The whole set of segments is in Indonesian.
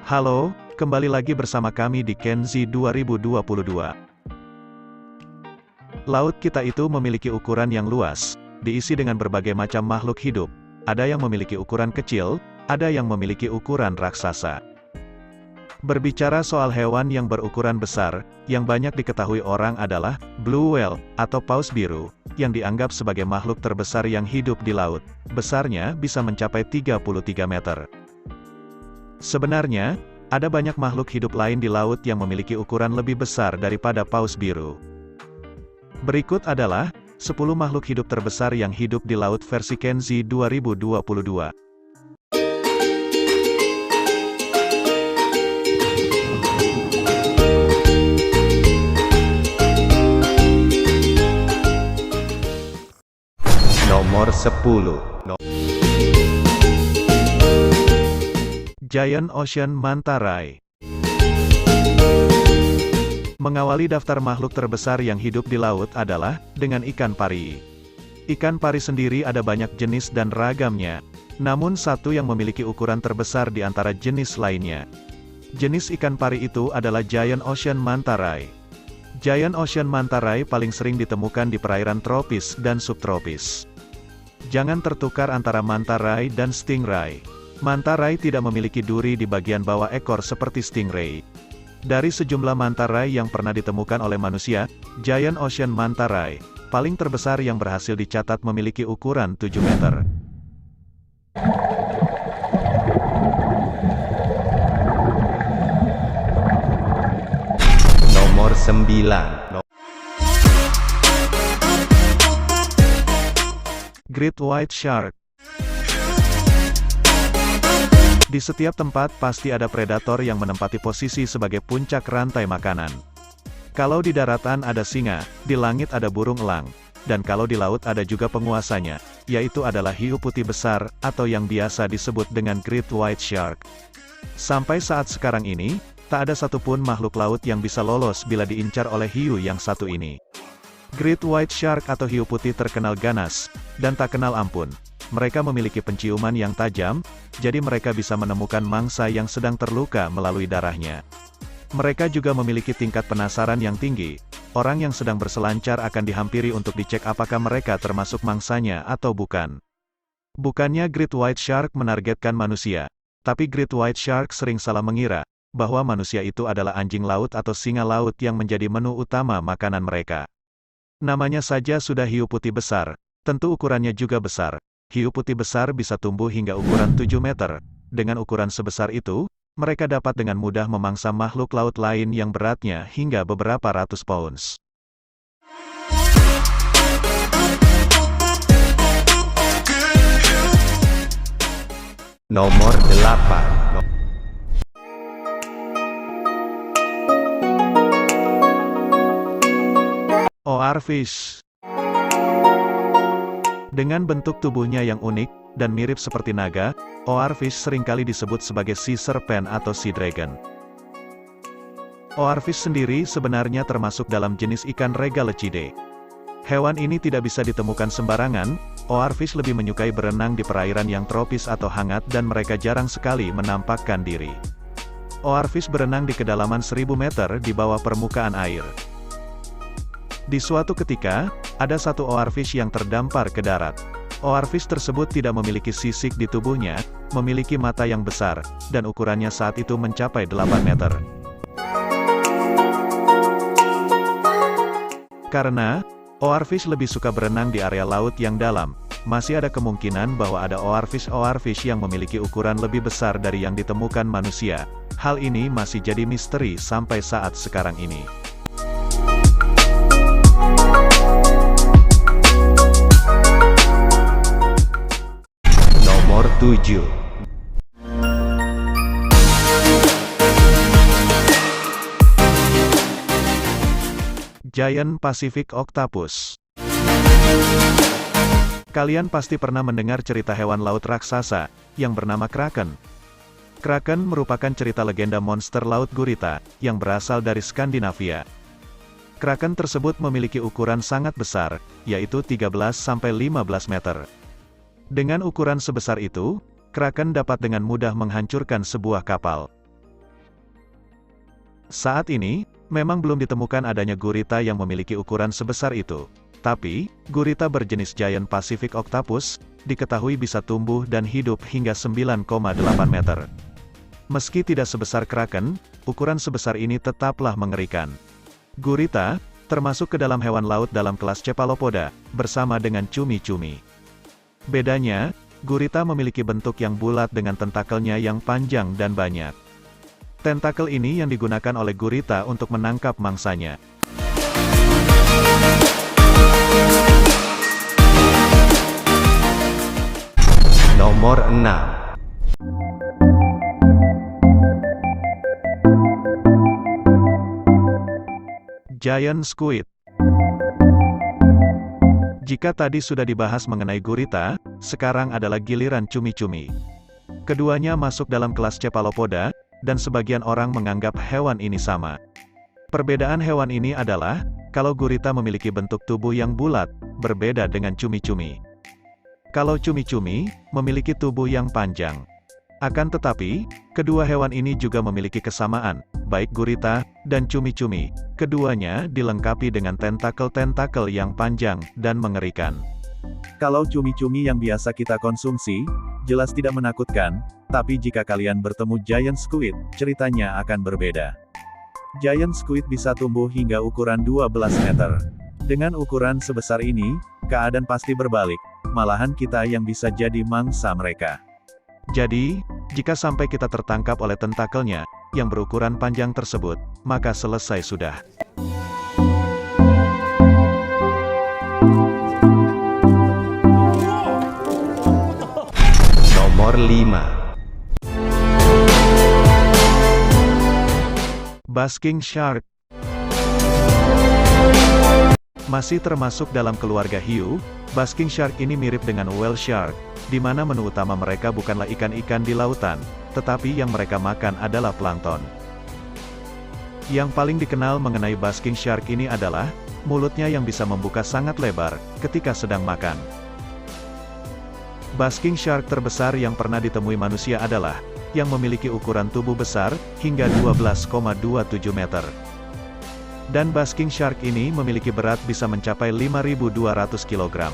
Halo, kembali lagi bersama kami di Kenzi 2022. Laut kita itu memiliki ukuran yang luas, diisi dengan berbagai macam makhluk hidup. Ada yang memiliki ukuran kecil, ada yang memiliki ukuran raksasa. Berbicara soal hewan yang berukuran besar, yang banyak diketahui orang adalah blue whale atau paus biru, yang dianggap sebagai makhluk terbesar yang hidup di laut. Besarnya bisa mencapai 33 meter. Sebenarnya, ada banyak makhluk hidup lain di laut yang memiliki ukuran lebih besar daripada paus biru. Berikut adalah 10 makhluk hidup terbesar yang hidup di laut versi Kenzi 2022. Nomor 10. Giant Ocean Manta Ray. Mengawali daftar makhluk terbesar yang hidup di laut adalah dengan ikan pari. Ikan pari sendiri ada banyak jenis dan ragamnya, namun satu yang memiliki ukuran terbesar di antara jenis lainnya. Jenis ikan pari itu adalah Giant Ocean Manta Ray. Giant Ocean Manta Ray paling sering ditemukan di perairan tropis dan subtropis. Jangan tertukar antara manta ray dan stingray. Manta ray tidak memiliki duri di bagian bawah ekor seperti stingray. Dari sejumlah manta ray yang pernah ditemukan oleh manusia, Giant Ocean Manta Ray, paling terbesar yang berhasil dicatat memiliki ukuran 7 meter. Nomor 9. Great White Shark. Di setiap tempat pasti ada predator yang menempati posisi sebagai puncak rantai makanan. Kalau di daratan ada singa, di langit ada burung elang, dan kalau di laut ada juga penguasanya, yaitu adalah hiu putih besar, atau yang biasa disebut dengan Great White Shark. Sampai saat sekarang ini, tak ada satupun makhluk laut yang bisa lolos bila diincar oleh hiu yang satu ini. Great White Shark atau hiu putih terkenal ganas, dan tak kenal ampun. Mereka memiliki penciuman yang tajam, jadi mereka bisa menemukan mangsa yang sedang terluka melalui darahnya. Mereka juga memiliki tingkat penasaran yang tinggi. Orang yang sedang berselancar akan dihampiri untuk dicek apakah mereka termasuk mangsanya atau bukan. Bukannya Great White Shark menargetkan manusia, tapi Great White Shark sering salah mengira bahwa manusia itu adalah anjing laut atau singa laut yang menjadi menu utama makanan mereka. Namanya saja sudah hiu putih besar, tentu ukurannya juga besar. Hiu putih besar bisa tumbuh hingga ukuran 7 meter. Dengan ukuran sebesar itu, mereka dapat dengan mudah memangsa makhluk laut lain yang beratnya hingga beberapa ratus pounds. Nomor 8. Oarfish. Dengan bentuk tubuhnya yang unik, dan mirip seperti naga, oarfish seringkali disebut sebagai sea serpent atau sea dragon. Oarfish sendiri sebenarnya termasuk dalam jenis ikan Regalecidae. Hewan ini tidak bisa ditemukan sembarangan, oarfish lebih menyukai berenang di perairan yang tropis atau hangat dan mereka jarang sekali menampakkan diri. Oarfish berenang di kedalaman 1000 meter di bawah permukaan air. Di suatu ketika, ada satu oarfish yang terdampar ke darat. Oarfish tersebut tidak memiliki sisik di tubuhnya, memiliki mata yang besar, dan ukurannya saat itu mencapai 8 meter. Karena oarfish lebih suka berenang di area laut yang dalam, masih ada kemungkinan bahwa ada oarfish yang memiliki ukuran lebih besar dari yang ditemukan manusia. Hal ini masih jadi misteri sampai saat sekarang ini. Nomor 7. Giant Pacific Octopus. Kalian pasti pernah mendengar cerita hewan laut raksasa, yang bernama Kraken. Kraken merupakan cerita legenda monster laut gurita, yang berasal dari Skandinavia. Kraken tersebut memiliki ukuran sangat besar, yaitu 13–15 meter. Dengan ukuran sebesar itu, Kraken dapat dengan mudah menghancurkan sebuah kapal. Saat ini, memang belum ditemukan adanya gurita yang memiliki ukuran sebesar itu. Tapi, gurita berjenis Giant Pacific Octopus, diketahui bisa tumbuh dan hidup hingga 9,8 meter. Meski tidak sebesar kraken, ukuran sebesar ini tetaplah mengerikan. Gurita, termasuk ke dalam hewan laut dalam kelas Cephalopoda, bersama dengan cumi-cumi. Bedanya, gurita memiliki bentuk yang bulat dengan tentakelnya yang panjang dan banyak. Tentakel ini yang digunakan oleh gurita untuk menangkap mangsanya. Nomor 6. Giant Squid. Jika tadi sudah dibahas mengenai gurita, sekarang adalah giliran cumi-cumi. Keduanya masuk dalam kelas Cephalopoda, dan sebagian orang menganggap hewan ini sama. Perbedaan hewan ini adalah, kalau gurita memiliki bentuk tubuh yang bulat, berbeda dengan cumi-cumi. Kalau cumi-cumi, memiliki tubuh yang panjang. Akan tetapi, kedua hewan ini juga memiliki kesamaan, baik gurita dan cumi-cumi. Keduanya dilengkapi dengan tentakel-tentakel yang panjang dan mengerikan. Kalau cumi-cumi yang biasa kita konsumsi, jelas tidak menakutkan, tapi jika kalian bertemu Giant Squid, ceritanya akan berbeda. Giant Squid bisa tumbuh hingga ukuran 12 meter. Dengan ukuran sebesar ini, keadaan pasti berbalik, malahan kita yang bisa jadi mangsa mereka. Jadi, jika sampai kita tertangkap oleh tentakelnya, yang berukuran panjang tersebut, maka selesai sudah. Nomor 5. Basking Shark. Masih termasuk dalam keluarga hiu, Basking Shark ini mirip dengan Whale Shark, di mana menu utama mereka bukanlah ikan-ikan di lautan, tetapi yang mereka makan adalah plankton. Yang paling dikenal mengenai Basking Shark ini adalah, mulutnya yang bisa membuka sangat lebar, ketika sedang makan. Basking Shark terbesar yang pernah ditemui manusia adalah, yang memiliki ukuran tubuh besar, hingga 12,27 meter. Dan Basking Shark ini memiliki berat bisa mencapai 5.200 kg.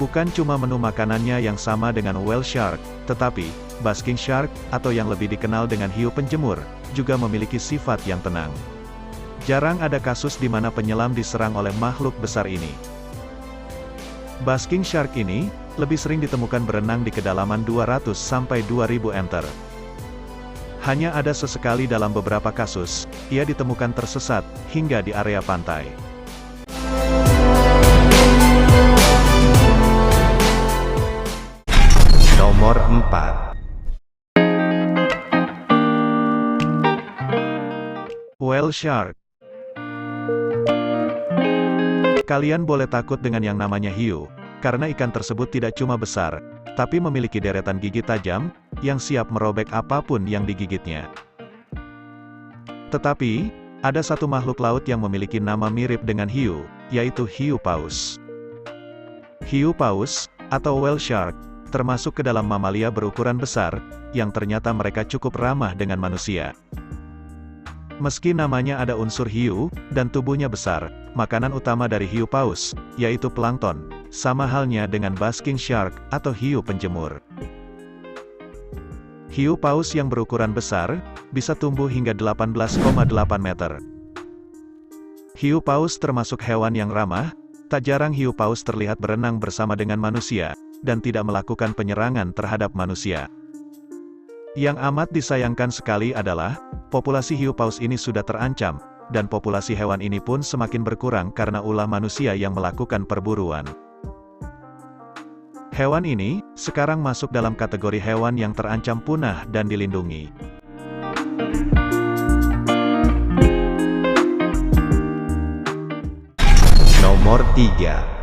Bukan cuma menu makanannya yang sama dengan Whale Shark, tetapi, Basking Shark, atau yang lebih dikenal dengan hiu penjemur, juga memiliki sifat yang tenang. Jarang ada kasus di mana penyelam diserang oleh makhluk besar ini. Basking Shark ini, lebih sering ditemukan berenang di kedalaman 200 sampai 2000 meter. Hanya ada sesekali dalam beberapa kasus, ia ditemukan tersesat, hingga di area pantai. Nomor 4. Whale Shark. Kalian boleh takut dengan yang namanya hiu, karena ikan tersebut tidak cuma besar, tapi memiliki deretan gigi tajam, yang siap merobek apapun yang digigitnya. Tetapi, ada satu makhluk laut yang memiliki nama mirip dengan hiu, yaitu hiu paus. Hiu paus, atau whale shark, termasuk ke dalam mamalia berukuran besar, yang ternyata mereka cukup ramah dengan manusia. Meski namanya ada unsur hiu, dan tubuhnya besar, makanan utama dari hiu paus, yaitu plankton, sama halnya dengan basking shark, atau hiu penjemur. Hiu paus yang berukuran besar, bisa tumbuh hingga 18,8 meter. Hiu paus termasuk hewan yang ramah, tak jarang hiu paus terlihat berenang bersama dengan manusia, dan tidak melakukan penyerangan terhadap manusia. Yang amat disayangkan sekali adalah, populasi hiu paus ini sudah terancam, dan populasi hewan ini pun semakin berkurang karena ulah manusia yang melakukan perburuan. Hewan ini, sekarang masuk dalam kategori hewan yang terancam punah dan dilindungi. Nomor 3.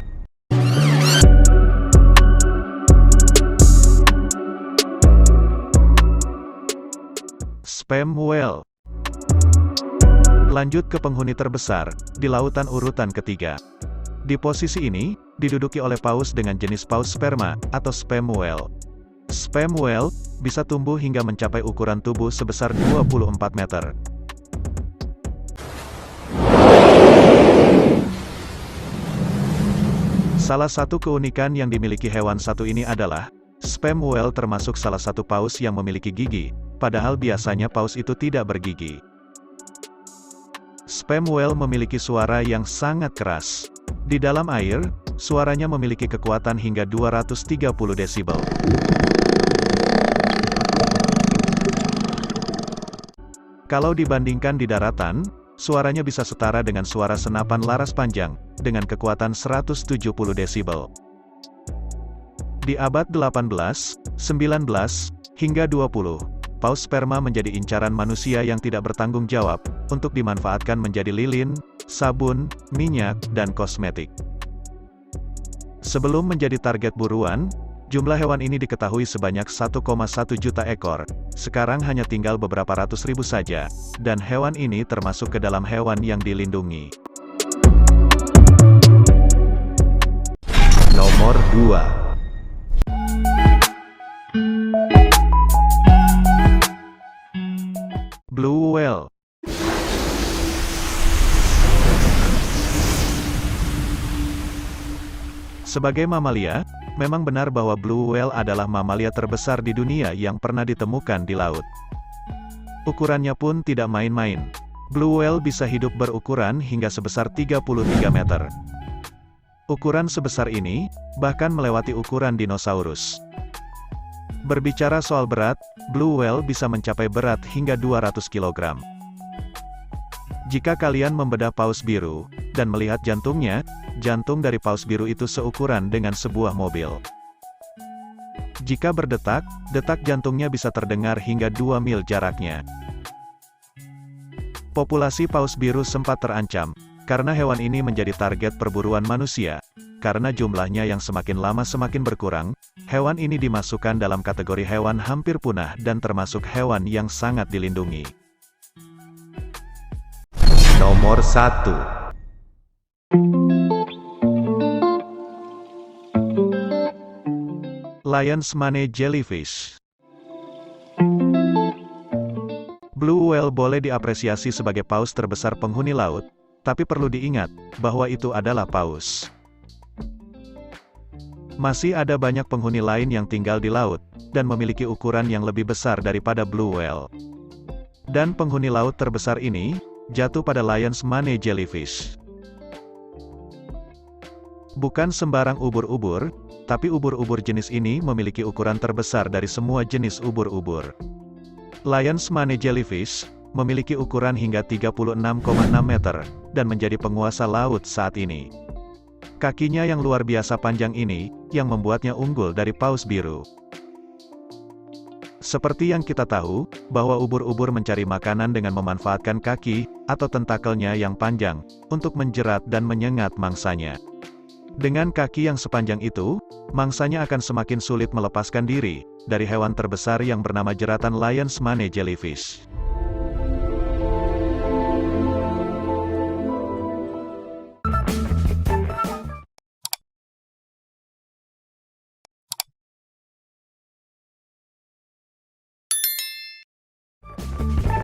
Sperm whale. Lanjut ke penghuni terbesar, di lautan urutan ketiga. Di posisi ini, diduduki oleh paus dengan jenis paus sperma, atau sperm whale. Sperm whale, bisa tumbuh hingga mencapai ukuran tubuh sebesar 24 meter. Salah satu keunikan yang dimiliki hewan satu ini adalah, sperm whale termasuk salah satu paus yang memiliki gigi, padahal biasanya paus itu tidak bergigi. Sperm whale memiliki suara yang sangat keras. Di dalam air, suaranya memiliki kekuatan hingga 230 desibel. Kalau dibandingkan di daratan, suaranya bisa setara dengan suara senapan laras panjang, dengan kekuatan 170 desibel. Di abad 18, 19, hingga 20, paus sperma menjadi incaran manusia yang tidak bertanggung jawab, untuk dimanfaatkan menjadi lilin, sabun, minyak, dan kosmetik. Sebelum menjadi target buruan, jumlah hewan ini diketahui sebanyak 1,1 juta ekor, sekarang hanya tinggal beberapa ratus ribu saja, dan hewan ini termasuk ke dalam hewan yang dilindungi. Nomor 2. Blue whale. Sebagai mamalia, memang benar bahwa blue whale adalah mamalia terbesar di dunia yang pernah ditemukan di laut. Ukurannya pun tidak main-main. Blue whale bisa hidup berukuran hingga sebesar 33 meter. Ukuran sebesar ini, bahkan melewati ukuran dinosaurus. Berbicara soal berat, blue whale bisa mencapai berat hingga 200 kg. Jika kalian membedah paus biru, dan melihat jantungnya, jantung dari paus biru itu seukuran dengan sebuah mobil. Jika berdetak, detak jantungnya bisa terdengar hingga 2 mil jaraknya. Populasi paus biru sempat terancam, karena hewan ini menjadi target perburuan manusia. Karena jumlahnya yang semakin lama semakin berkurang, hewan ini dimasukkan dalam kategori hewan hampir punah dan termasuk hewan yang sangat dilindungi. Nomor 1. Lion's Mane Jellyfish. Blue whale boleh diapresiasi sebagai paus terbesar penghuni laut, tapi perlu diingat, bahwa itu adalah paus. Masih ada banyak penghuni lain yang tinggal di laut, dan memiliki ukuran yang lebih besar daripada blue whale. Dan penghuni laut terbesar ini, jatuh pada Lion's Mane Jellyfish. Bukan sembarang ubur-ubur, tapi ubur-ubur jenis ini memiliki ukuran terbesar dari semua jenis ubur-ubur. Lion's Mane Jellyfish memiliki ukuran hingga 36,6 meter, dan menjadi penguasa laut saat ini. Kakinya yang luar biasa panjang ini, yang membuatnya unggul dari paus biru. Seperti yang kita tahu, bahwa ubur-ubur mencari makanan dengan memanfaatkan kaki, atau tentakelnya yang panjang, untuk menjerat dan menyengat mangsanya. Dengan kaki yang sepanjang itu, mangsanya akan semakin sulit melepaskan diri, dari hewan terbesar yang bernama jeratan Lion's Mane Jellyfish.